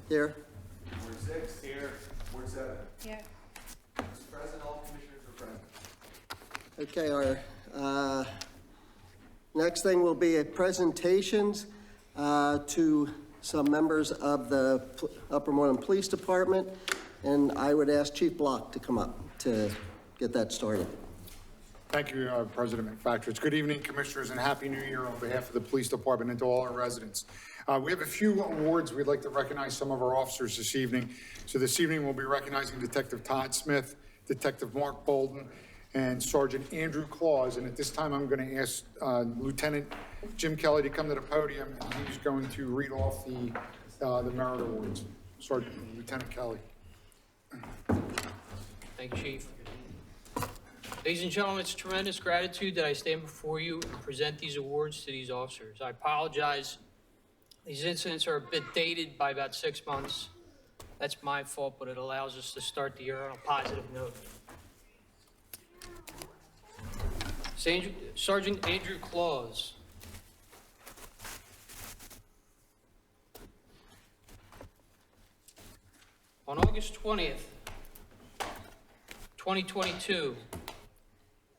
Here. Ward 6. Here. Ward 7. Here. Mr. President, all commissioners are present. Okay, our next thing will be presentations to some members of the Upper Moreland Police Department, and I would ask Chief Block to come up to get that started. Thank you, President McFactor. Good evening, Commissioners, and Happy New Year on behalf of the Police Department and to all our residents. We have a few awards. We'd like to recognize some of our officers this evening. So this evening, we'll be recognizing Detective Todd Smith, Detective Mark Bolden, and Sergeant Andrew Claus. And at this time, I'm going to ask Lieutenant Jim Kelly to come to the podium, and he's going to read off the merit awards. Lieutenant Kelly. Thank you, Chief. Ladies and gentlemen, it's tremendous gratitude that I stand before you and present these awards to these officers. I apologize. These incidents are a bit dated by about 6 months. That's my fault, but it allows us to start the year on a positive note. Sergeant Andrew Claus. On August 20th, 2022,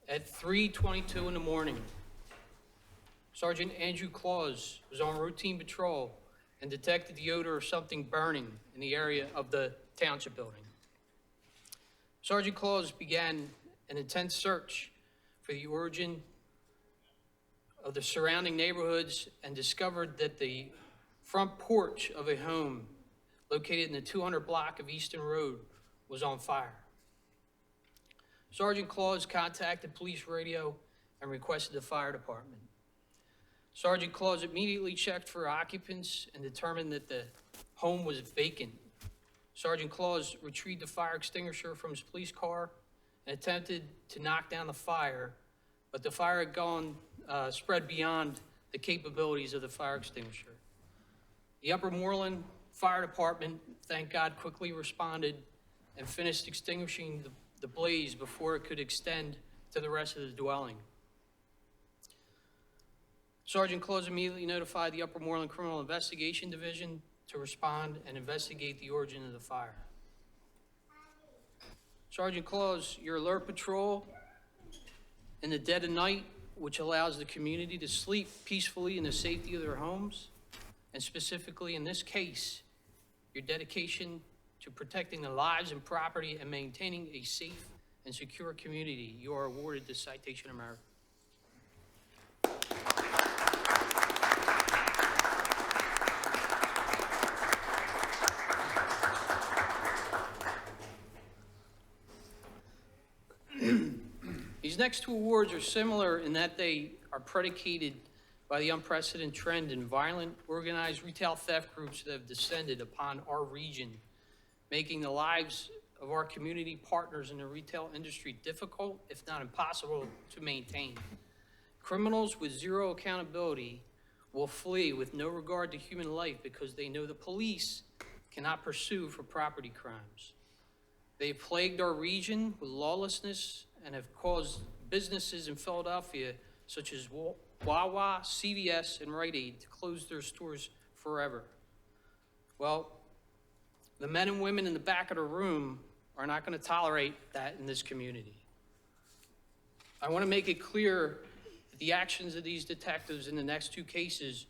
at 3:22 in the morning, Sergeant Andrew Claus was on routine patrol and detected the odor of something burning in the area of the township building. Sergeant Claus began an intense search for the origin of the surrounding neighborhoods and discovered that the front porch of a home located in the 200 block of Easton Road was on fire. Sergeant Claus contacted police radio and requested the fire department. Sergeant Claus immediately checked for occupants and determined that the home was vacant. Sergeant Claus retrieved the fire extinguisher from his police car and attempted to knock down the fire, but the fire had spread beyond the capabilities of the fire extinguisher. The Upper Moreland Fire Department, thank God, quickly responded and finished extinguishing the blaze before it could extend to the rest of the dwelling. Sergeant Claus immediately notified the Upper Moreland Criminal Investigation Division to respond and investigate the origin of the fire. Sergeant Claus, your alert patrol in the dead of night, which allows the community to sleep peacefully in the safety of their homes, and specifically in this case, your dedication to protecting the lives and property and maintaining a safe and secure community, you are awarded the Citation of Merit. These next two awards are similar in that they are predicated by the unprecedented trend in violent, organized retail theft groups that have descended upon our region, making the lives of our community partners in the retail industry difficult, if not impossible, to maintain. Criminals with zero accountability will flee with no regard to human life because they know the police cannot pursue for property crimes. They've plagued our region with lawlessness and have caused businesses in Philadelphia, such as Wawa, CVS, and Rite Aid, to close their stores forever. Well, the men and women in the back of the room are not going to tolerate that in this community. I want to make it clear that the actions of these detectives in the next two cases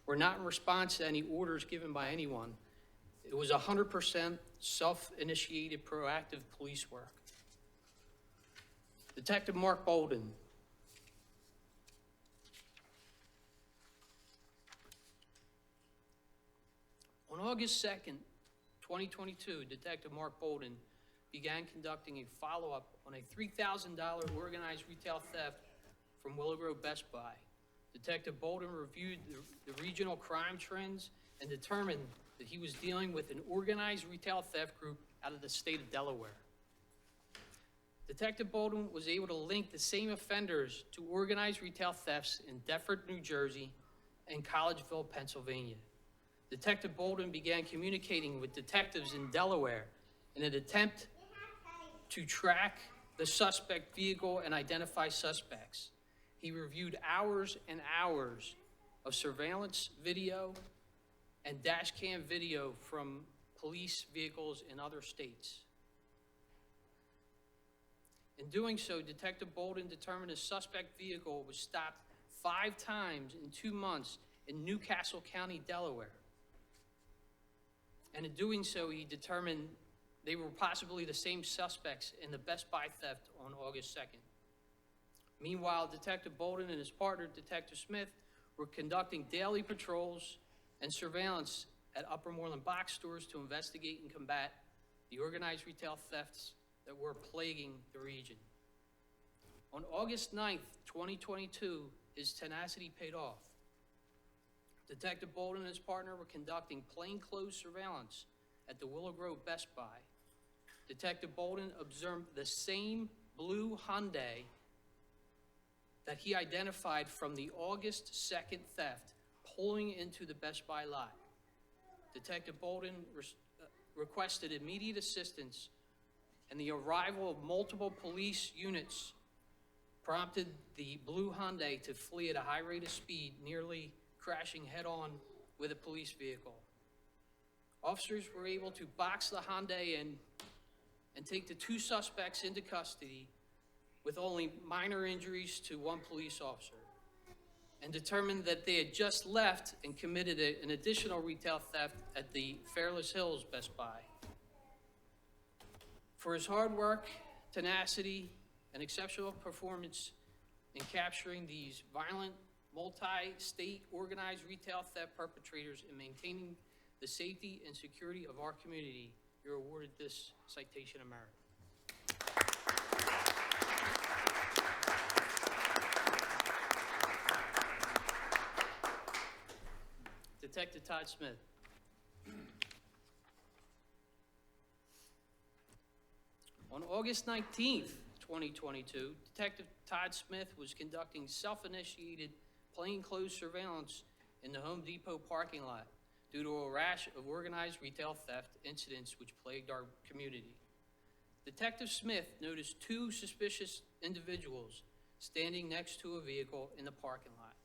were not in response to any orders given by anyone. It was 100% self-initiated, proactive police work. Detective Mark Bolden. On August 2nd, 2022, Detective Mark Bolden began conducting a follow-up on a $3,000 organized retail theft from Willow Grove Best Buy. Detective Bolden reviewed the regional crime trends and determined that he was dealing with an organized retail theft group out of the state of Delaware. Detective Bolden was able to link the same offenders to organized retail thefts in Deptford, New Jersey, and Collegeville, Pennsylvania. Detective Bolden began communicating with detectives in Delaware in an attempt to track the suspect vehicle and identify suspects. He reviewed hours and hours of surveillance video and dash cam video from police vehicles in other states. In doing so, Detective Bolden determined a suspect vehicle was stopped 5 times in 2 months in Newcastle County, Delaware. And in doing so, he determined they were possibly the same suspects in the Best Buy theft on August 2nd. Meanwhile, Detective Bolden and his partner, Detective Smith, were conducting daily patrols and surveillance at Upper Moreland box stores to investigate and combat the organized retail thefts that were plaguing the region. On August 9th, 2022, his tenacity paid off. Detective Bolden and his partner were conducting plainclothes surveillance at the Willow Grove Best Buy. Detective Bolden observed the same blue Hyundai that he identified from the August 2nd theft pulling into the Best Buy lot. Detective Bolden requested immediate assistance, and the arrival of multiple police units prompted the blue Hyundai to flee at a high rate of speed, nearly crashing head-on with a police vehicle. Officers were able to box the Hyundai in and take the 2 suspects into custody with only minor injuries to 1 police officer, and determined that they had just left and committed an additional retail theft at the Fairless Hills Best Buy. For his hard work, tenacity, and exceptional performance in capturing these violent, multi-state organized retail theft perpetrators and maintaining the safety and security of our community, you're awarded this citation of merit. Detective Todd Smith. On August 19th, 2022, Detective Todd Smith was conducting self-initiated plainclothes surveillance in the Home Depot parking lot due to a rash of organized retail theft incidents which plagued our community. Detective Smith noticed 2 suspicious individuals standing next to a vehicle in the parking lot.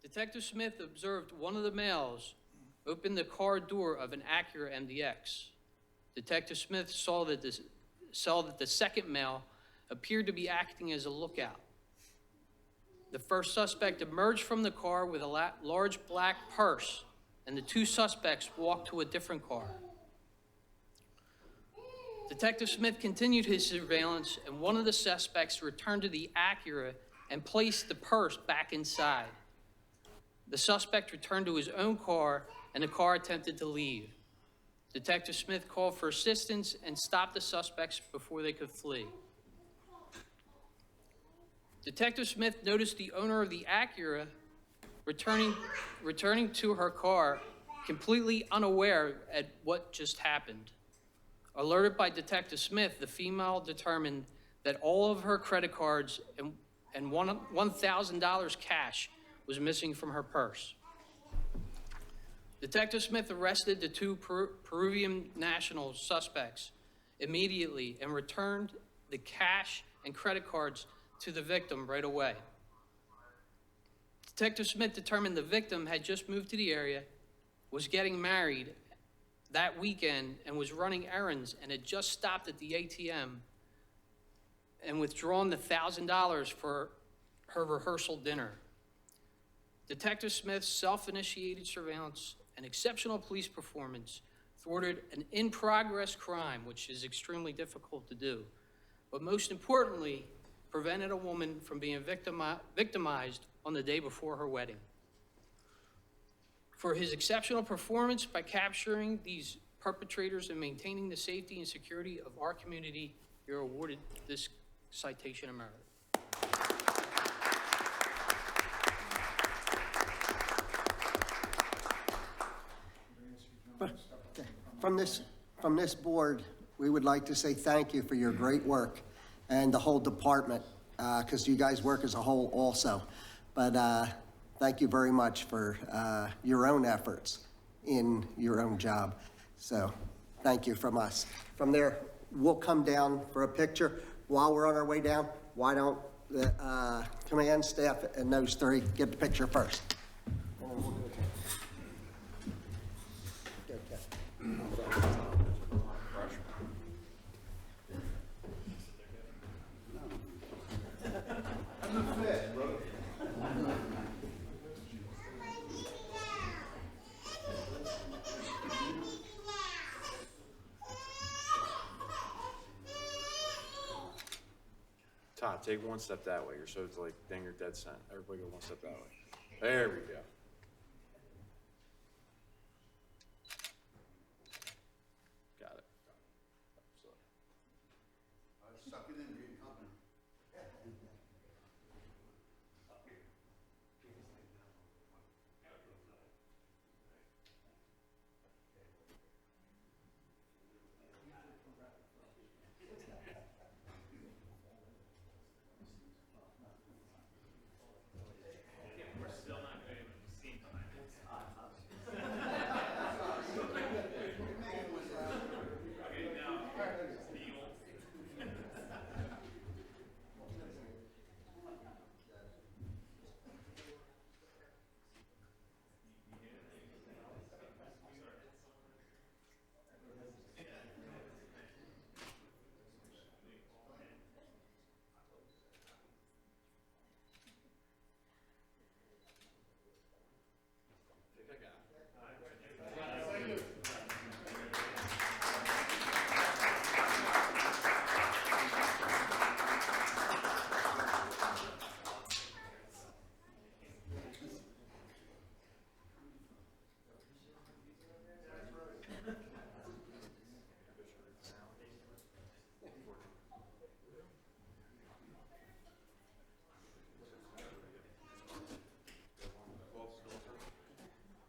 Detective Smith observed one of the males open the car door of an Acura MDX. Detective Smith saw that the second male appeared to be acting as a lookout. The first suspect emerged from the car with a large black purse, and the 2 suspects walked to a different car. Detective Smith continued his surveillance, and one of the suspects returned to the Acura and placed the purse back inside. The suspect returned to his own car, and the car attempted to leave. Detective Smith called for assistance and stopped the suspects before they could flee. Detective Smith noticed the owner of the Acura returning to her car, completely unaware at what just happened. Alerted by Detective Smith, the female determined that all of her credit cards and $1,000 cash was missing from her purse. Detective Smith arrested the 2 Peruvian national suspects immediately and returned the cash and credit cards to the victim right away. Detective Smith determined the victim had just moved to the area, was getting married that weekend, and was running errands, and had just stopped at the ATM and withdrawn the $1,000 for her rehearsal dinner. Detective Smith's self-initiated surveillance and exceptional police performance thwarted an in-progress crime, which is extremely difficult to do, but most importantly, prevented a woman from being victimized on the day before her wedding. For his exceptional performance by capturing these perpetrators and maintaining the safety and security of our community, you're awarded this citation of merit. From this board, we would like to say thank you for your great work and the whole department, because you guys work as a whole also. But thank you very much for your own efforts in your own job. So thank you from us. From there, we'll come down for a picture. While we're on our way down, why don't the command staff and those 3 get the picture first? And then we'll go to- Todd, take one step that way. You're so it's like, dang, you're dead center. Everybody go one step that way. There we go. Got it. Suck it in, you're coming.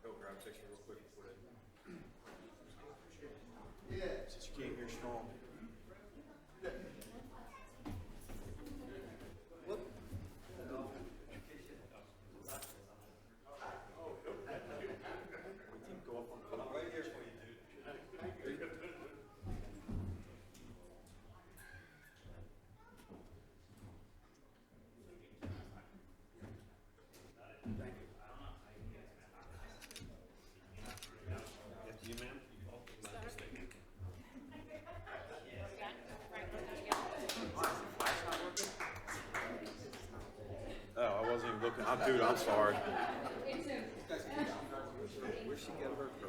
Go grab a picture real quick and put it. Yeah. Since you came here strong. Oh, I wasn't even looking. Dude, I'm sorry.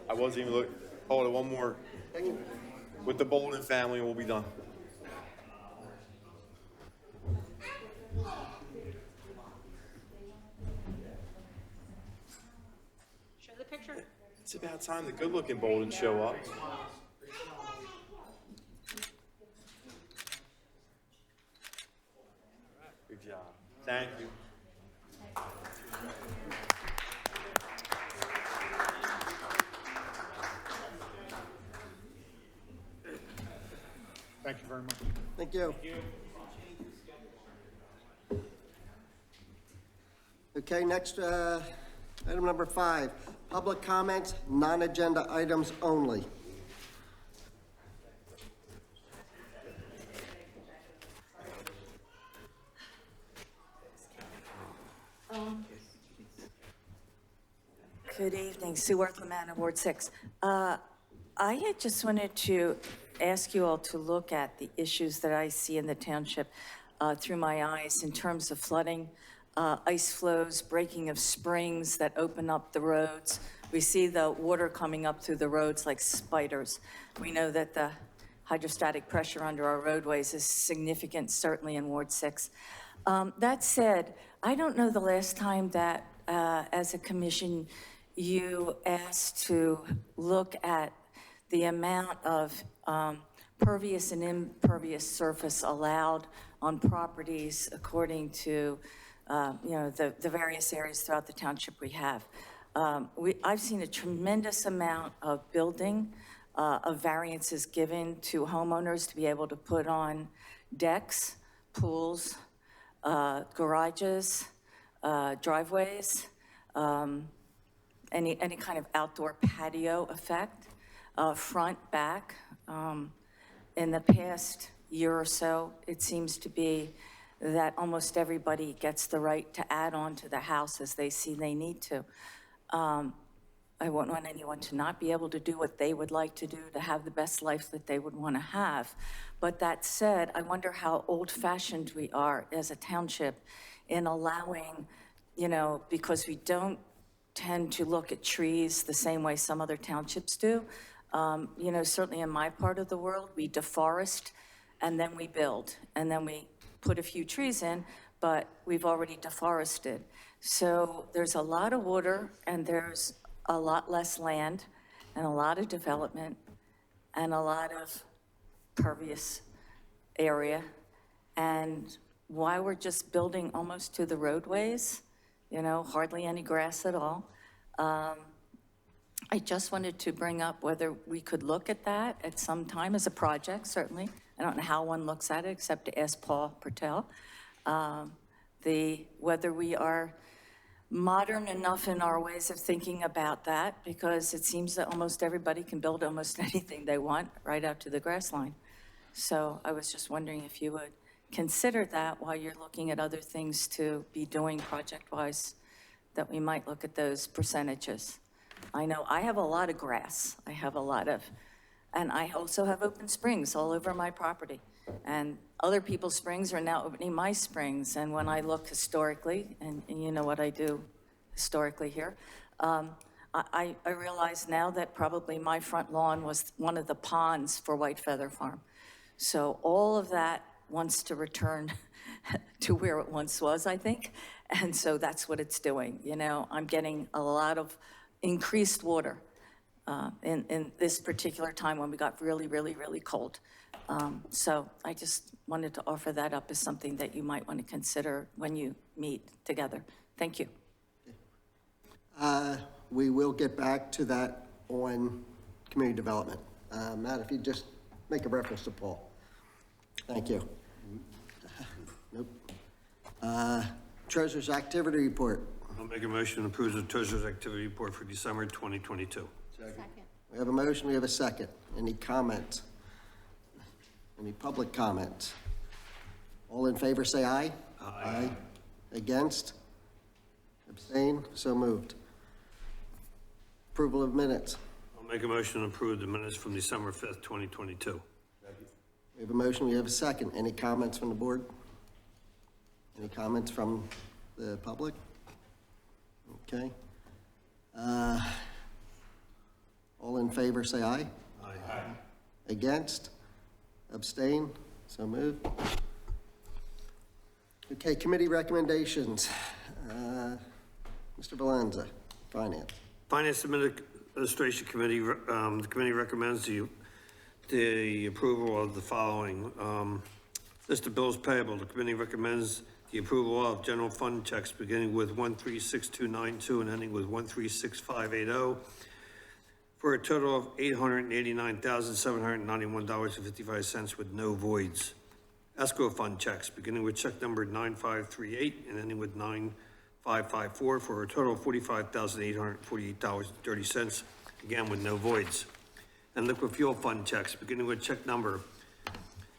I wasn't even looking. Hold it, one more. With the Bolden family, and we'll be done. Show the picture. It's about time the good-looking Bolden show up. Good job. Thank you. Thank you very much. Thank you. Okay, next, item number 5, public comments, non-agenda items only. Good evening, Sue Worthleman, Ward 6. I had just wanted to ask you all to look at the issues that I see in the township through my eyes in terms of flooding, ice flows, breaking of springs that open up the roads. We see the water coming up through the roads like spiders. We know that the hydrostatic pressure under our roadways is significant, certainly in Ward 6. That said, I don't know the last time that, as a commission, you asked to look at the amount of pervious and impervious surface allowed on properties according to, the various areas throughout the township we have. I've seen a tremendous amount of building, of variances given to homeowners to be able to put on decks, pools, garages, driveways, any kind of outdoor patio effect, front, back. In the past year or so, it seems to be that almost everybody gets the right to add on to the house as they see they need to. I wouldn't want anyone to not be able to do what they would like to do to have the best life that they would want to have. But that said, I wonder how old-fashioned we are as a township in allowing, because we don't tend to look at trees the same way some other townships do. Certainly in my part of the world, we deforest and then we build and then we put a few trees in, but we've already deforested. So there's a lot of water, and there's a lot less land, and a lot of development, and a lot of pervious area. And why we're just building almost to the roadways, you know, hardly any grass at all. I just wanted to bring up whether we could look at that at some time as a project, certainly. I don't know how one looks at it, except to ask Paul Pertel. Whether we are modern enough in our ways of thinking about that, because it seems that almost everybody can build almost anything they want right out to the grass line. So I was just wondering if you would consider that while you're looking at other things to be doing project-wise, that we might look at those percentages. I know I have a lot of grass. And I also have open springs all over my property. And other people's springs are now opening my springs. And when I look historically, and you know what I do historically here, I realize now that probably my front lawn was one of the ponds for White Feather Farm. So all of that wants to return to where it once was, I think. And so that's what it's doing. You know, I'm getting a lot of increased water in this particular time when we got really, really, really cold. So I just wanted to offer that up as something that you might want to consider when you meet together. Thank you. We will get back to that on community development. Matt, if you just make a reference to Paul. Thank you. Nope. Treasurer's activity report. I'll make a motion to approve the treasurer's activity report for December 2022. Second. We have a motion, we have a second. Any comments? Any public comments? All in favor, say aye. Aye. Against? Abstain? So moved. Approval of minutes. I'll make a motion to approve the minutes from December 5th, 2022. We have a motion, we have a second. Any comments from the board? Any comments from the public? Okay. All in favor, say aye. Aye. Against? Abstain? So moved. Okay, committee recommendations. Mr. Valenza, Finance. Finance Administration Committee, the committee recommends the approval of the following. List of bills payable. The committee recommends the approval of general fund checks beginning with 136292 and ending with 136580 for a total of $889,791.55 with no voids. Escrow fund checks beginning with check number 9538 and ending with 9554 for a total of $45,848.30, again with no voids. And liquid fuel fund checks beginning with check number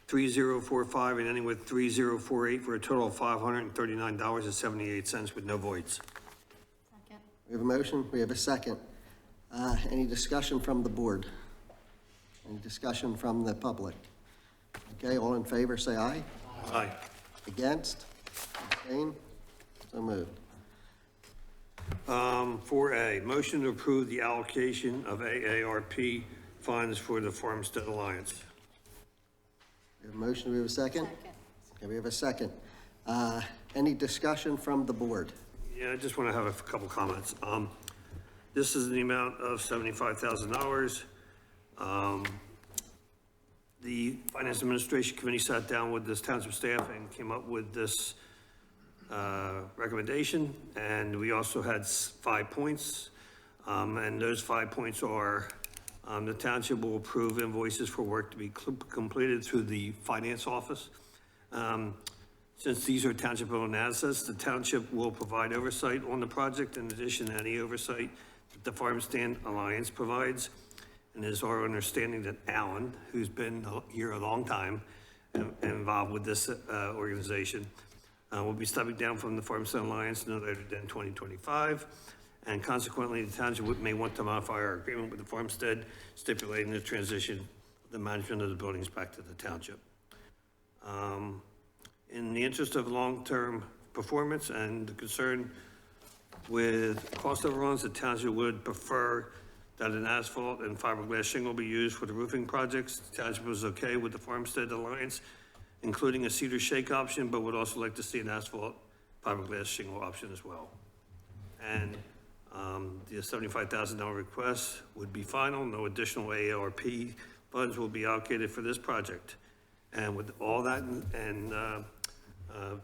3045 and ending with 3048 for a total of $539.78 with no voids. Second. We have a motion, we have a second. Any discussion from the board? Any discussion from the public? Okay, all in favor, say aye. Aye. Against? Abstain? So moved. 4A, motion to approve the allocation of AARP funds for the Farmstead Alliance. We have a motion, we have a second? Second. Okay, we have a second. Any discussion from the board? Yeah, I just want to have a couple comments. This is the amount of $75,000. The Finance Administration Committee sat down with this township staff and came up with this recommendation, and we also had 5 points, and those 5 points are the township will approve invoices for work to be completed through the finance office. Since these are township-owned assets, the township will provide oversight on the project in addition to any oversight that the Farmstead Alliance provides. And it is our understanding that Alan, who's been here a long time and involved with this organization, will be stepping down from the Farmstead Alliance no later than 2025. And consequently, the township may want to modify our agreement with the Farmstead, stipulating the transition of the management of the buildings back to the township. In the interest of long-term performance and the concern with cost overruns, the township would prefer that an asphalt and fiberglass shingle be used for the roofing projects. The township was okay with the Farmstead Alliance including a cedar shake option, but would also like to see an asphalt fiberglass shingle option as well. And the $75,000 request would be final. No additional AARP funds will be allocated for this project. And with all that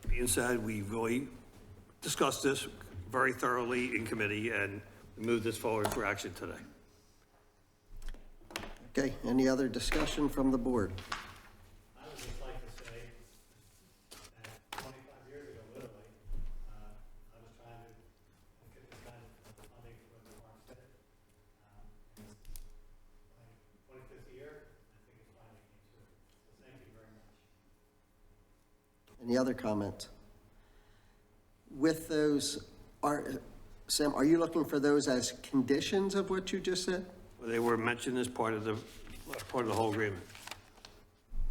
being said, we really discussed this very thoroughly in committee and moved this forward for action today. Okay, any other discussion from the board? I would just like to say that 25 years ago, literally, I was trying to get this kind of funding for the farmstead. It's my 25th year, I think it finally came through. So thank you very much. Any other comments? With those, Sam, are you looking for those as conditions of what you just said? They were mentioned as part of the whole agreement.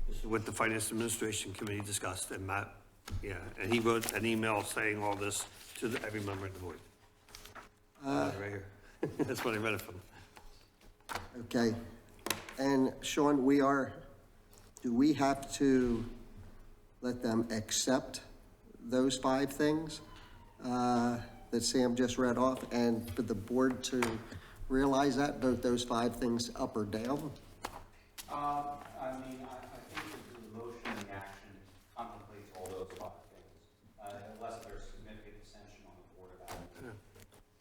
This is what the Finance Administration Committee discussed, and Matt, yeah, and he wrote an email saying all this to every member of the board. Right here. That's what I read it from. Okay, and Sean, do we have to let them accept those 5 things that Sam just read off, and for the board to realize that, vote those 5 things up or down? I think that the motion and the action contemplates all those 5 things, unless there's significant dissension on the board about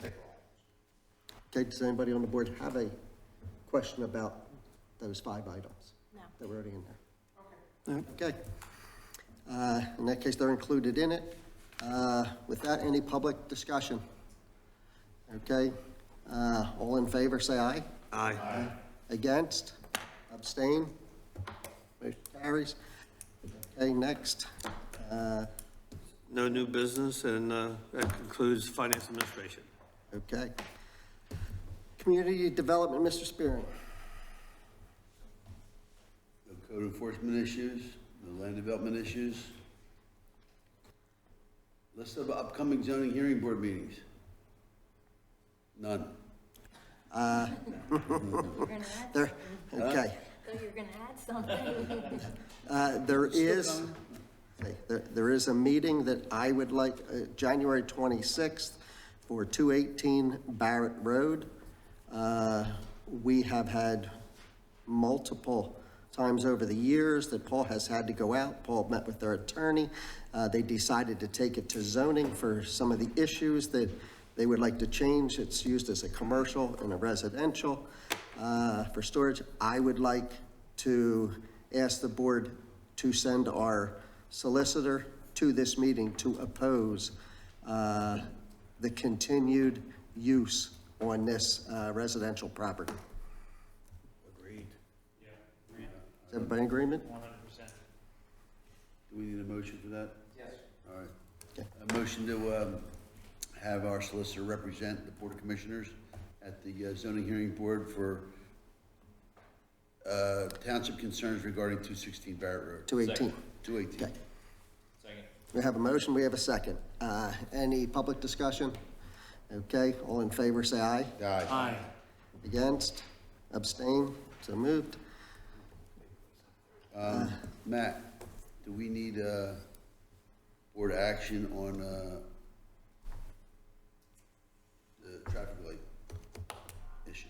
it. Okay, does anybody on the board have a question about those 5 items? No. That were already in there? Okay. In that case, they're included in it. With that, any public discussion? Okay, all in favor, say aye. Aye. Against? Abstain? Motion carries. Okay, next. No new business, and that concludes Finance Administration. Okay. Community Development, Mr. Spearing. No code enforcement issues, no land development issues. List of upcoming zoning hearing board meetings. None. You're gonna add There, okay. So you're gonna add something. There is a meeting that I would like, January 26th for 218 Barrett Road. We have had multiple times over the years that Paul has had to go out. Paul met with their attorney. They decided to take it to zoning for some of the issues that they would like to change. It's used as a commercial and a residential for storage. I would like to ask the board to send our solicitor to this meeting to oppose the continued use on this residential property. Agreed. Is everybody in agreement? 100%. Do we need a motion for that? Yes. All right. Okay. A motion to have our solicitor represent the Board of Commissioners at the zoning hearing board for township concerns regarding 216 Barrett Road. 218. 218. Okay. We have a motion, we have a second. Any public discussion? Okay, all in favor, say aye. Aye. Against? Abstain? So moved. Matt, do we need board action on the traffic light issue?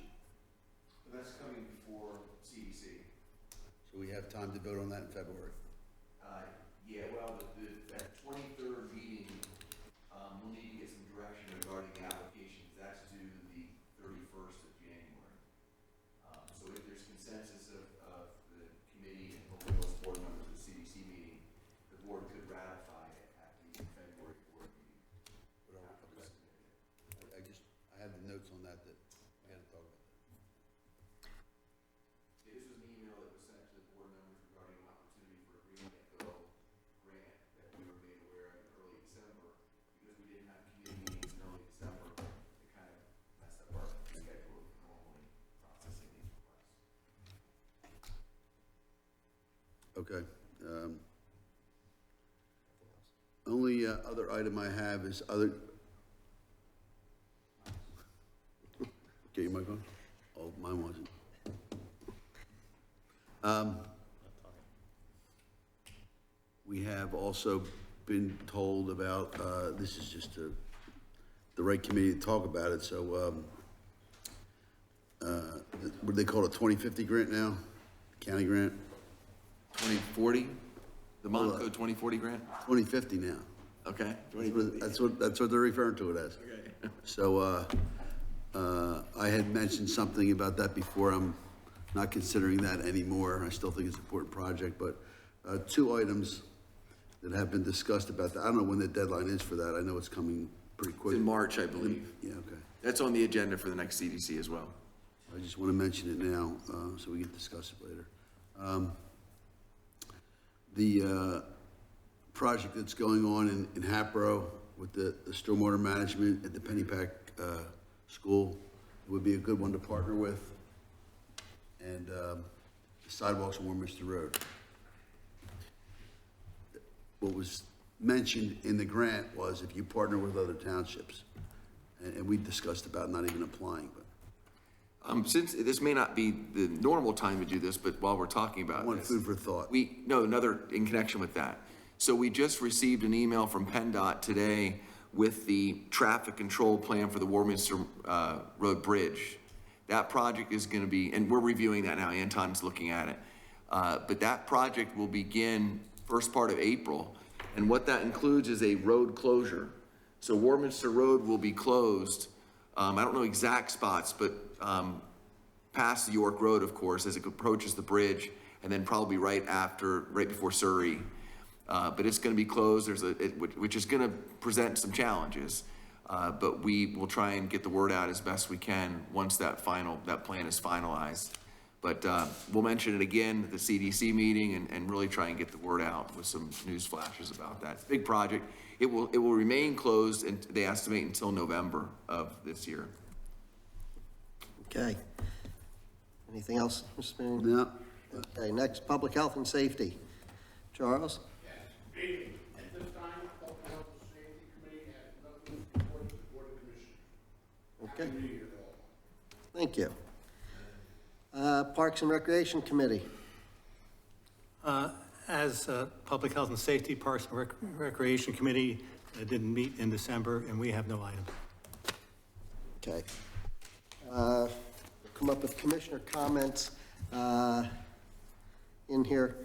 That's coming before CDC. So we have time to vote on that in February? Yeah, well, that 23rd meeting, we'll need to get some direction regarding the applications. That's due the 31st of January. So if there's consensus of the committee and hopefully most board members at the CDC meeting, the board could ratify it at the February board meeting. I have the notes on that we had to talk about. Yeah, this was an email that was sent to the board members regarding an opportunity for a Green Get Go grant that we were made aware of in early December. Because we didn't have committee meetings in early December, it kind of messed up our schedule of normally processing these requests. Okay. Only other item I have is other. Get your mic on? Oh, mine wasn't. We have also been told about, this is just the right committee to talk about it, so, what do they call it, 2050 grant now? County grant? 2040, the Montco 2040 grant? 2050 now. Okay. That's what they're referring to it as. Okay. So, I had mentioned something about that before. I'm not considering that anymore. I still think it's an important project, but, two items that have been discussed about that. I don't know when the deadline is for that. I know it's coming pretty quick. It's in March, I believe. Yeah, okay. That's on the agenda for the next CDC as well. I just want to mention it now, so we can discuss it later. The project that's going on in Hapro with the stormwater management at the Pennypack School would be a good one to partner with. And the sidewalks on Warminster Road. What was mentioned in the grant was if you partner with other townships, and we discussed about not even applying, but Since this may not be the normal time to do this, but while we're talking about I want this, food for thought. another in connection with that. So we just received an email from PennDOT today with the traffic control plan for the Warminster Road Bridge. That project is gonna be, and we're reviewing that now, Anton's looking at it. But that project will begin first part of April. And what that includes is a road closure. So Warminster Road will be closed. I don't know exact spots, but past York Road, of course, as it approaches the bridge, and then probably right before Surrey. But it's gonna be closed, which is gonna present some challenges. But we will try and get the word out as best we can once that plan is finalized. But we'll mention it again at the CDC meeting and really try and get the word out with some news flashes about that. It's a big project. It will remain closed, and they estimate until November of this year. Okay. Anything else, Mr. Marion? No, Okay, next, public health and safety. Charles? At this time, Public Health and Safety Committee has nothing to report to the Board of Commissioners. Okay. Happy New Year to all. Thank you. Parks and Recreation Committee. As Public Health and Safety, Parks and Recreation Committee didn't meet in December, and we have no item. Okay. Come up with commissioner comments in here.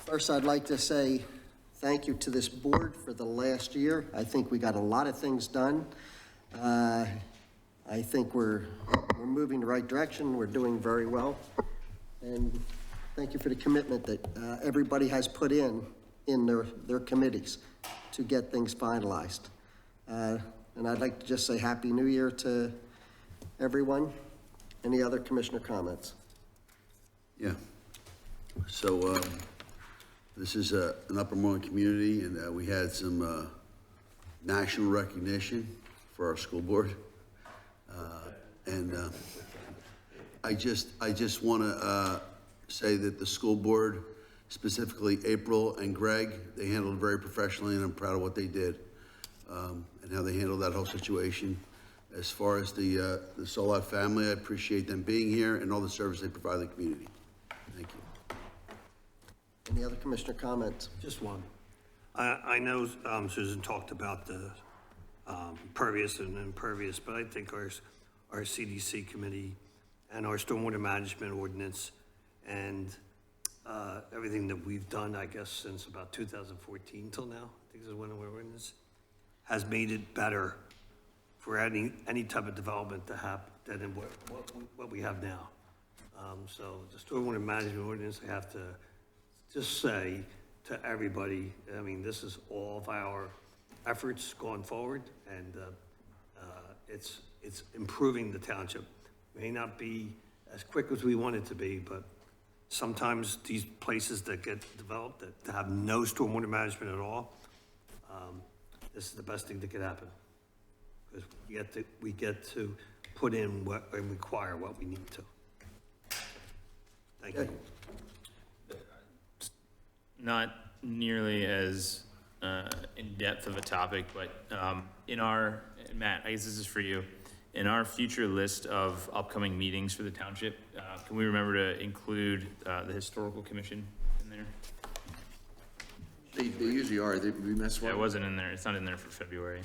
First, I'd like to say thank you to this board for the last year. I think we got a lot of things done. I think we're moving the right direction. We're doing very well. And thank you for the commitment that everybody has put in their committees to get things finalized. And I'd like to just say Happy New Year to everyone. Any other commissioner comments? yeah. So, this is an Upper Moreland community, and we had some national recognition for our school board. And I just want to say that the school board, specifically April and Greg, they handled it very professionally, and I'm proud of what they did and how they handled that whole situation. As far as the Solat family, I appreciate them being here and all the service they provide the community. Thank you. Any other commissioner comments? Just one. I know Susan talked about the pervious and impervious, but I think our CDC committee and our stormwater management ordinance and everything that we've done, I guess, since about 2014 till now, I think this is when our ordinance has made it better for any type of development to happen than what we have now. So the stormwater management ordinance, I have to just say to everybody, I mean, this is all of our efforts going forward, and it's improving the township. May not be as quick as we want it to be, but sometimes these places that get developed that have no stormwater management at all, this is the best thing that could happen. Because we get to put in and require what we need to. Thank you. Not nearly as in-depth of a topic, but Matt, I guess this is for you. In our future list of upcoming meetings for the township, can we remember to include the historical commission in there? They usually are, we mess Yeah, with. it wasn't in there, it's not in there for February.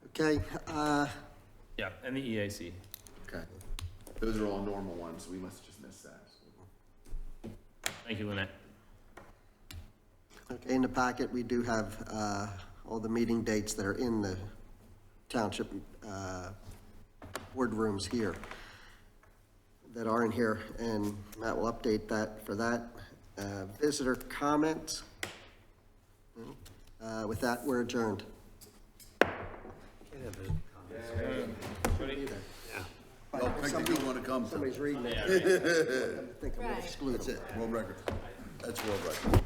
Okay, Yeah, and the EAC. Okay. Those are all normal ones, so we must have just missed that. Thank you, Lynette. okay, in the packet, we do have, all the meeting dates that are in the township, boardrooms here that are in here, and Matt will update that for that. Visitor comments? With that, we're adjourned. No, Frank, you wanna come? Somebody's reading it. I think I'm gonna exclude That's it, world record. That's world record.